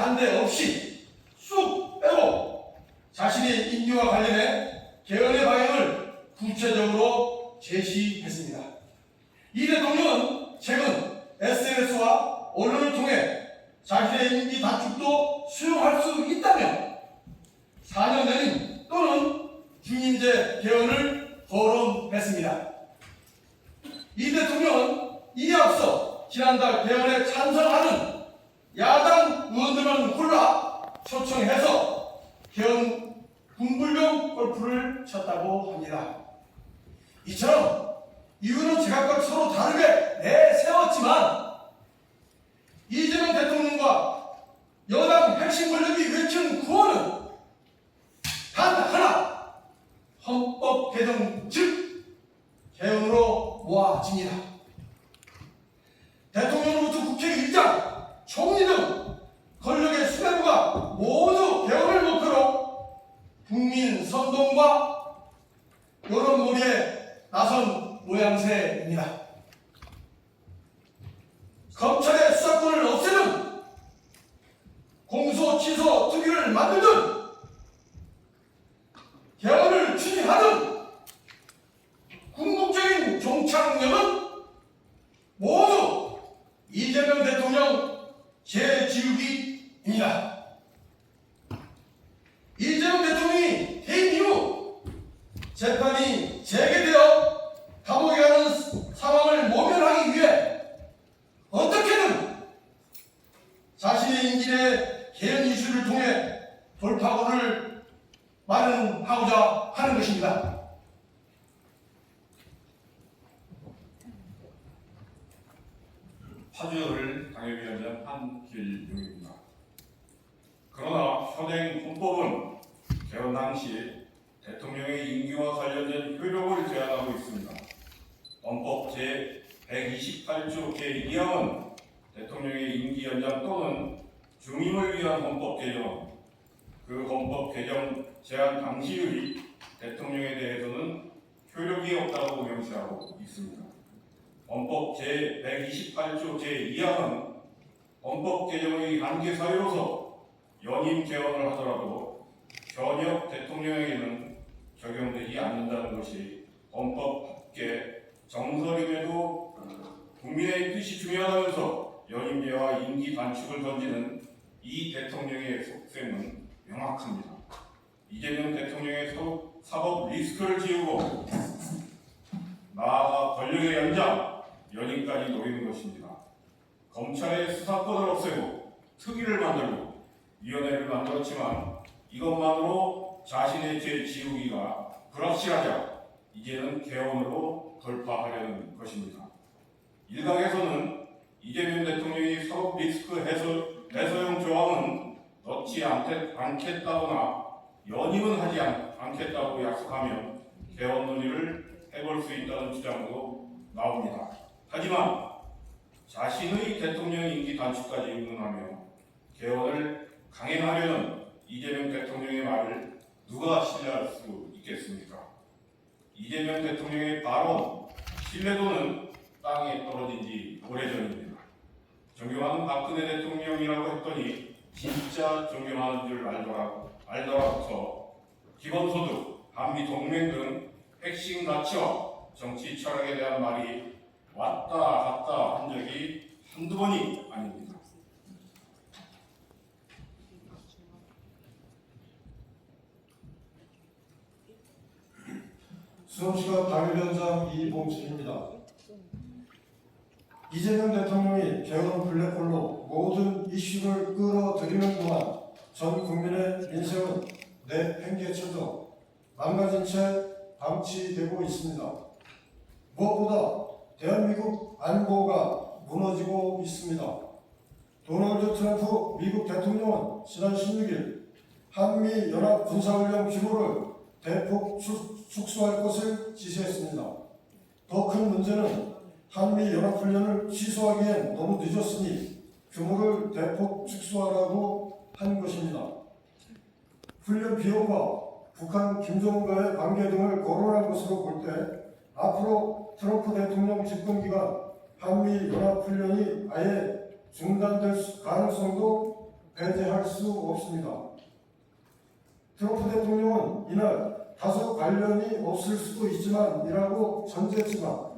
반대 없이 쑥 빼고 자신의 임기와 관련해 개헌의 방향을 구체적으로 제시했습니다. 이 대통령은 최근 SNS와 언론을 통해 자신의 임기 단축도 수용할 수 있다며 4년 연임 또는 중임제 개헌을 거론했습니다. 이 대통령은 이에 앞서 지난달 개헌에 찬성하는 야당 의원들만 골라 초청해서 개헌 군불용 골프를 쳤다고 합니다. 이처럼 이유는 제각각 서로 다르게 내세웠지만 이재명 대통령과 여당 핵심 권력이 외친 구호는 단 하나, 헌법 개정 즉 개헌으로 모아집니다. 대통령으로부터 국회의장, 총리 등 권력의 수뇌부가 모두 개헌을 목표로 국민 선동과 여론몰이에 나선 모양새입니다. 검찰의 수사권을 없애든 공소 취소 특위를 만들든 개헌을 추진하든 궁극적인 종착역은 모두 이재명 대통령 재지우기입니다. 이재명 대통령이 퇴임 이후 재판이 재개되어 감옥에 가는 상황을 모면하기 위해 어떻게든 자신의 임기 내 개헌 이슈를 통해 돌파구를 마련하고자 하는 것입니다. 파주을 당협위원장 한길용입니다. 그러나 현행 헌법은 개헌 당시 대통령의 임기와 관련된 효력을 제한하고 있습니다. 헌법 제128조 제2항은 대통령의 임기 연장 또는 중임을 위한 헌법 개정, 그 헌법 개정 제한 당시의 대통령에 대해서는 효력이 없다고 명시하고 있습니다. 헌법 제128조 제2항은 헌법 개정의 한계 사유로서 연임 개헌을 하더라도 현역 대통령에게는 적용되지 않는다는 것이 헌법 합계 정설임에도 국민의 뜻이 중요하면서 연임제와 임기 단축을 던지는 이 대통령의 속셈은 명확합니다. 이재명 대통령의 사법 리스크를 지우고 나아가 권력의 연장, 연임까지 노리는 것입니다. 검찰의 수사권을 없애고 특위를 만들고 위원회를 만들었지만 이것만으로 자신의 재지우기가 불확실하자 이제는 개헌으로 돌파하려는 것입니다. 일각에서는 이재명 대통령이 사법 리스크 해소용 조항은 넣지 않겠다거나 연임은 하지 않겠다고 약속하면 개헌 논의를 해볼 수 있다는 주장도 나옵니다. 하지만 자신의 대통령 임기 단축까지 운운하며 개헌을 강행하려는 이재명 대통령의 말을 누가 신뢰할 수 있겠습니까? 이재명 대통령의 발언, 신뢰도는 땅에 떨어진 지 오래전입니다. 존경하는 박근혜 대통령이라고 했더니 진짜 존경하는 줄 알더라부터 기본소득, 한미동맹 등 핵심 가치와 정치 철학에 대한 말이 왔다 갔다 한 적이 한두 번이 아닙니다. 수원시각 당협위원장 이봉철입니다. 이재명 대통령이 개헌 블랙홀로 모든 이슈를 끌어들이는 동안 전 국민의 민생은 내팽개쳐져 망가진 채 방치되고 있습니다. 무엇보다 대한민국 안보가 무너지고 있습니다. 도널드 트럼프 미국 대통령은 지난 16일 한미연합 군사훈련 규모를 대폭 축소할 것을 지시했습니다. 더 큰 문제는 한미연합훈련을 취소하기엔 너무 늦었으니 규모를 대폭 축소하라고 한 것입니다. 훈련 비용과 북한 김정은과의 관계 등을 거론한 것으로 볼 때 앞으로 트럼프 대통령 집권기간 한미연합훈련이 아예 중단될 가능성도 배제할 수 없습니다. 트럼프 대통령은 이날 다소 관련이 없을 수도 있지만 이라고 전제했지만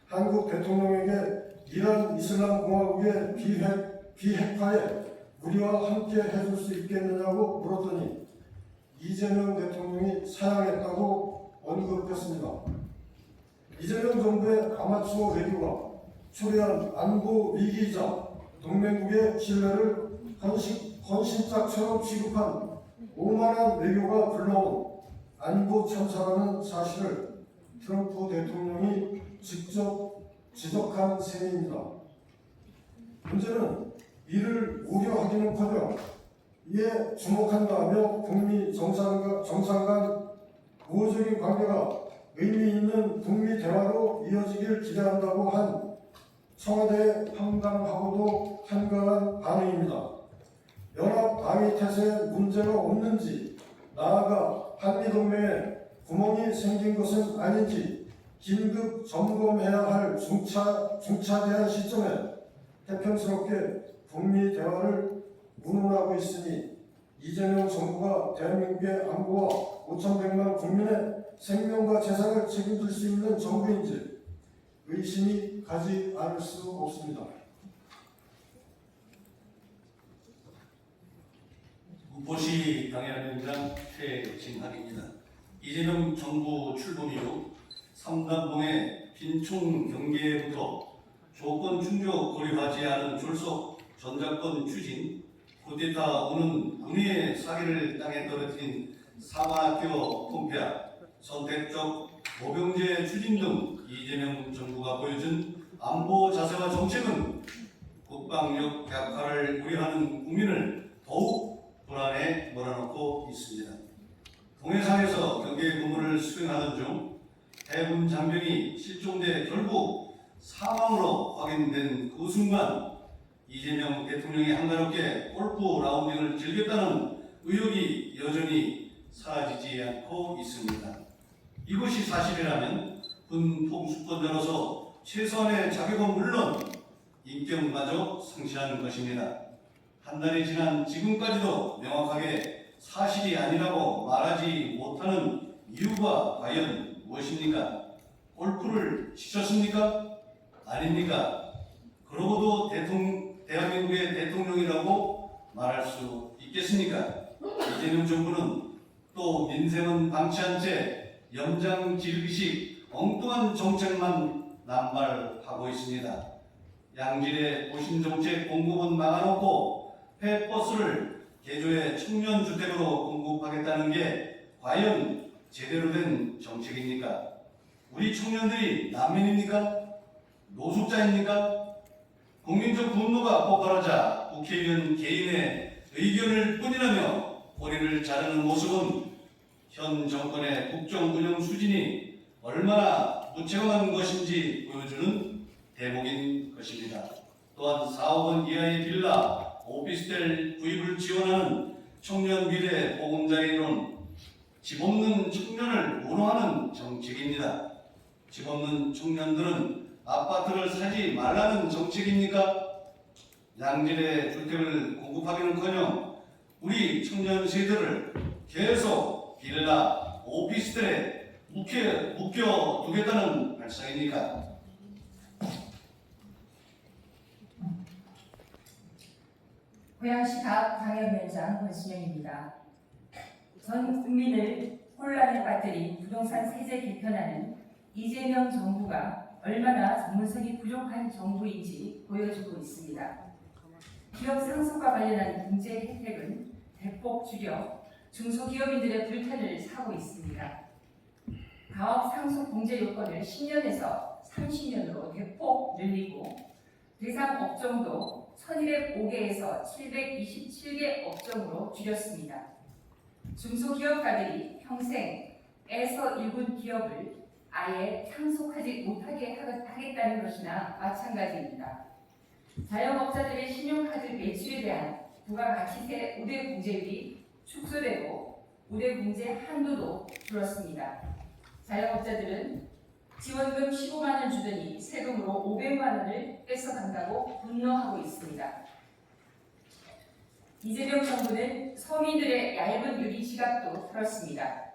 한국 대통령에게 이란 이슬람 공화국의 비핵화에 우리와 함께 해줄 수 있겠느냐고 물었더니 이재명 대통령이 사양했다고 언급했습니다. 이재명 정부의 아마추어 외교가 초래한 안보 위기이자 동맹국의 신뢰를 헌신짝처럼 취급한 오만한 외교가 불러온 안보 참사라는 사실을 트럼프 대통령이 직접 지적한 셈입니다. 문제는 이를 우려하기는커녕 이에 주목한다며 북미 정상 간 우호적인 관계가 의미 있는 북미 대화로 이어지길 기대한다고 한 청와대의 황당하고도 한가한 반응입니다. 연합 방위 태세에 문제가 없는지, 나아가 한미동맹에 구멍이 생긴 것은 아닌지 긴급 점검해야 할 중차대한 시점에 태평스럽게 북미 대화를 운운하고 있으니 이재명 정부가 대한민국의 안보와 5,100만 국민의 생명과 재산을 책임질 수 있는 정부인지 의심이 가지 않을 수 없습니다. 우포시 당협위원장 최진학입니다. 이재명 정부 출범 이후 3단봉의 빈총 경계부터 조건 충족 고려하지 않은 졸속 전작권 추진, 쿠데타 오는 군의의 사기를 땅에 떨어뜨린 사관학교 통폐합, 선택적 모병제 추진 등 이재명 정부가 보여준 안보 자세와 정책은 국방력 약화를 우려하는 국민을 더욱 불안에 몰아넣고 있습니다. 동해상에서 경계 근무를 수행하던 중 해군 장병이 실종돼 결국 사망으로 확인된 그 순간 이재명 대통령이 한가롭게 골프 라운딩을 즐겼다는 의혹이 여전히 사라지지 않고 있습니다. 이것이 사실이라면 군통수권자로서 최소한의 자격은 물론 인격마저 상실하는 것입니다. 한 달이 지난 지금까지도 명확하게 사실이 아니라고 말하지 못하는 이유가 과연 무엇입니까? 골프를 치셨습니까? 아닙니까? 그러고도 대한민국의 대통령이라고 말할 수 있겠습니까? 이재명 정부는 또 민생은 방치한 채 염장질기식 엉뚱한 정책만 남발하고 있습니다. 양질의 도심정책 공급은 막아놓고 폐버스를 개조해 청년주택으로 공급하겠다는 게 과연 제대로 된 정책입니까? 우리 청년들이 난민입니까? 노숙자입니까? 국민적 분노가 폭발하자 국회의원 개인의 의견을 뿐이라며 꼬리를 자르는 모습은 현 정권의 국정 운영 수준이 얼마나 무책임한 것인지 보여주는 대목인 것입니다. 또한 4억 원 이하의 빌라, 오피스텔 구입을 지원하는 청년 미래 보금자리론, 집 없는 청년을 우롱하는 정책입니다. 집 없는 청년들은 아파트를 사지 말라는 정책입니까? 양질의 주택을 공급하기는커녕 우리 청년 세대를 계속 빌라, 오피스텔에 묶여두겠다는 발상입니까? 고양시 당협위원장 권순영입니다. 전 국민을 혼란에 빠뜨린 부동산 세제 개편안은 이재명 정부가 얼마나 전문성이 부족한 정부인지 보여주고 있습니다. 기업 상속과 관련한 공제 혜택은 대폭 줄여 중소기업인들의 불편을 사고 있습니다. 가업 상속 공제 요건을 10년에서 30년으로 대폭 늘리고 대상 업종도 1205개에서 727개 업종으로 줄였습니다. 중소기업가들이 평생에서 일군 기업을 아예 상속하지 못하게 하겠다는 것이나 마찬가지입니다. 자영업자들의 신용카드 매출에 대한 부가가치세 우대 공제율이 축소되고 우대 공제 한도도 줄었습니다. 자영업자들은 지원금 15만 원 주더니 세금으로 500만 원을 뺏어간다고 분노하고 있습니다. 이재명 정부는 서민들의 얇은 유리 지갑도 털었습니다.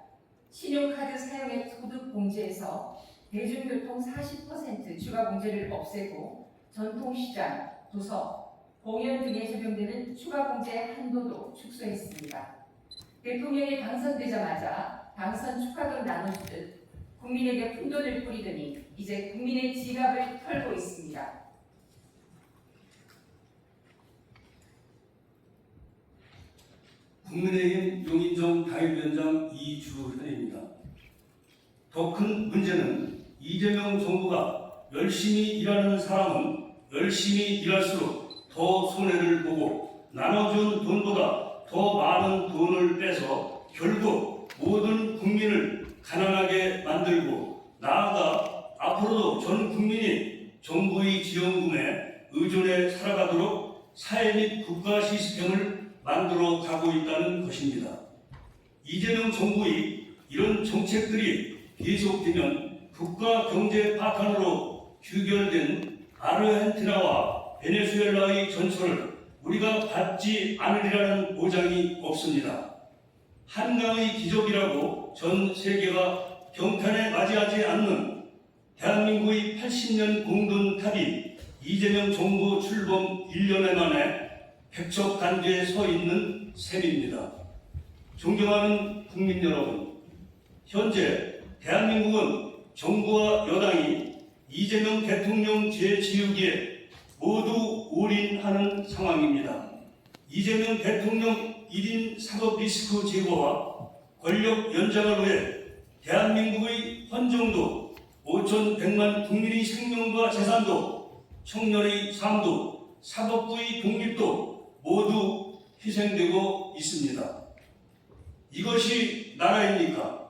신용카드 사용액 소득 공제에서 대중교통 40% 추가 공제를 없애고 전통시장, 도서, 공연 등에 적용되는 추가 공제 한도도 축소했습니다. 대통령이 당선되자마자 당선 축하금 나눠주듯 국민에게 푼돈을 뿌리더니 이제 국민의 지갑을 털고 있습니다. 국민의힘 용인정 당협위원장 이주현입니다. 더 큰 문제는 이재명 정부가 열심히 일하는 사람은 열심히 일할수록 더 손해를 보고 나눠준 돈보다 더 많은 돈을 빼서 결국 모든 국민을 가난하게 만들고 나아가 앞으로도 전 국민이 정부의 지원금에 의존해 살아가도록 사회 및 국가 시스템을 만들어 가고 있다는 것입니다. 이재명 정부의 이런 정책들이 계속되면 국가 경제 파탄으로 규결된 아르헨티나와 베네수엘라의 전철을 우리가 받지 않으리라는 보장이 없습니다. 한강의 기적이라고 전 세계가 경탄에 맞이하지 않는 대한민국의 80년 공든탑이 이재명 정부 출범 1년여 만에 백척단계에 서 있는 셈입니다. 존경하는 국민 여러분, 현재 대한민국은 정부와 여당이 이재명 대통령 재지우기에 모두 올인하는 상황입니다. 이재명 대통령 1인 사법 리스크 제거와 권력 연장을 위해 대한민국의 헌정도, 5,100만 국민의 생명과 재산도, 청년의 삶도, 사법부의 독립도 모두 희생되고 있습니다. 이것이 나라입니까?